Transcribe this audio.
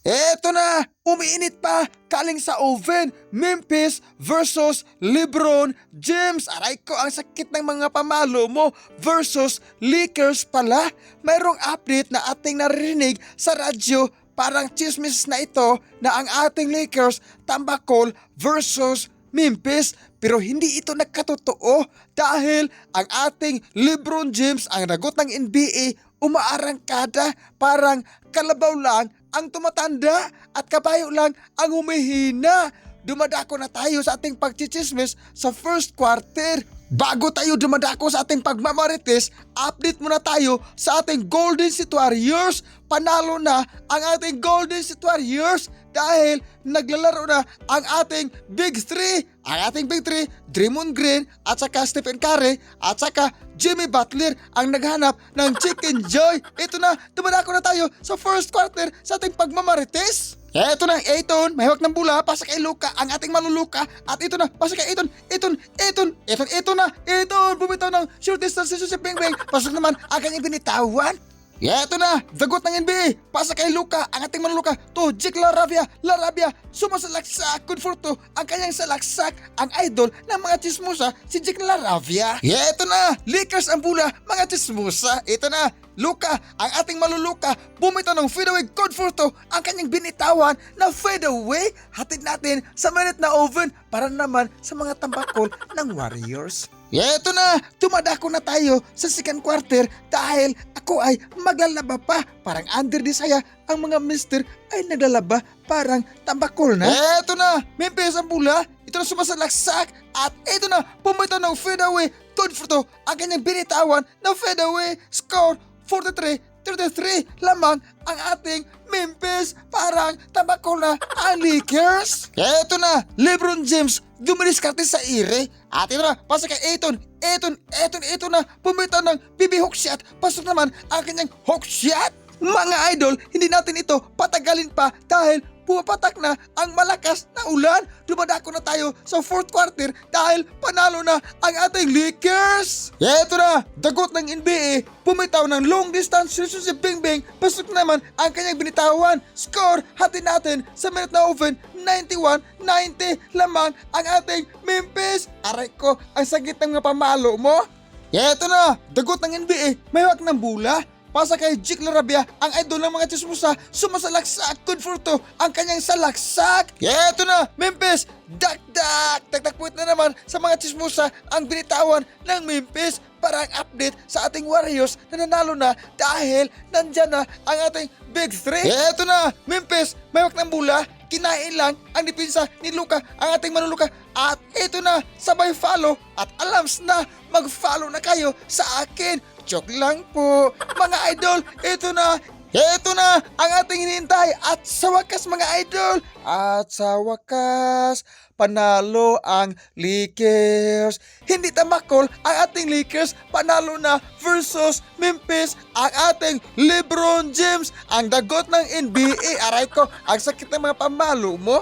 Eto na, umiinit pa, kaling sa oven, Memphis versus LeBron James. Aray ko, ang sakit ng mga pamalo mo versus Lakers pala. Mayroong update na ating narinig sa radyo, parang chismis na ito na ang ating Lakers tambakol versus Memphis. Pero hindi ito nagkatotoo dahil ang ating LeBron James, ang ragot ng NBA, umaarangkada, parang kalabaw lang ang tumatanda at kabayo lang ang humihina. Dumadako na tayo sa ating pagchichismis sa first quarter. Bago tayo dumadako sa ating pagmamarites, update muna tayo sa ating Golden State Warriors. Panalo na ang ating Golden State Warriors dahil naglalaro na ang ating Big 3. Ang ating Big 3, Draymond Green at saka Stephen Curry at saka Jimmy Butler ang naghanap ng Chicken Joy. Ito na, dumadako na tayo sa first quarter sa ating pagmamarites. Eto na, Ayton, may hawak ng bola, pasa kay Luka, ang ating maluluka. At ito na, pasa kay Ayton na, bumitaw ng short distance si Bingbing. Pasok naman, ang kanyang binitawan. Eto na, dagot ng NBA, pasa kay Luka, ang ating manuluka, to Jake Larabia, sumasalaksak, good for two, ang kanyang salaksak, ang idol ng mga chismosa, si Jake Larabia. Eto na, Lakers ang bola, mga chismosa, ito na, Luka, ang ating maluluka, bumitaw ng fadeaway, good for two, ang kanyang binitawan na fadeaway, hatid natin sa minute na oven para naman sa mga tambakol ng Warriors. Eto na, dumadako na tayo sa second quarter dahil ako ay maglalaba pa. Parang under di saya, ang mga mister ay naglalaba parang tambakol na. Eto na, Memphis ang bola, ito na sumasalaksak at ito na, pumitaw ng fadeaway, good for two, ang kanyang binitawan na fadeaway, score 43-33 lamang ang ating Memphis, parang tambakol na ang Lakers. Eto na, LeBron James duminiskarte sa ire. At ito na, pasa kay Ayton na, pumitaw ng BB hook shot, pasok naman ang kanyang hook shot. Mga idol, hindi natin ito patagalin pa dahil pumapatak na ang malakas na ulan. Dumadako na tayo sa fourth quarter dahil panalo na ang ating Lakers. Eto na, dagot ng NBA, pumitaw ng long distance si Bingbing, pasok naman ang kanyang binitawan. Score, hati natin sa minute na oven, 91-90 lamang ang ating Memphis. Aray ko, ang sakit ng mga pamalo mo. Eto na, dagot ng NBA, may hawak ng bola, pasa kay Jake Larabia, ang idol ng mga chismosa, sumasalaksak, good for two, ang kanyang salaksak. Eto na, Memphis, dakdak point na naman sa mga chismosa ang binitawan ng Memphis para ang update sa ating Warriors na nanalo na dahil nandyan na ang ating Big 3. Eto na, Memphis, may hawak ng bola, kinain lang ang dipinsa ni Luka, ang ating manuluka. At ito na, sabay follow at alams na, mag-follow na kayo sa akin. Joke lang po, mga idol, ito na ang ating hinihintay. At sa wakas mga idol, panalo ang Lakers. Hindi tamakol ang ating Lakers, panalo na versus Memphis ang ating LeBron James, ang dagot ng NBA. Aray ko, ang sakit ng mga pamalo mo.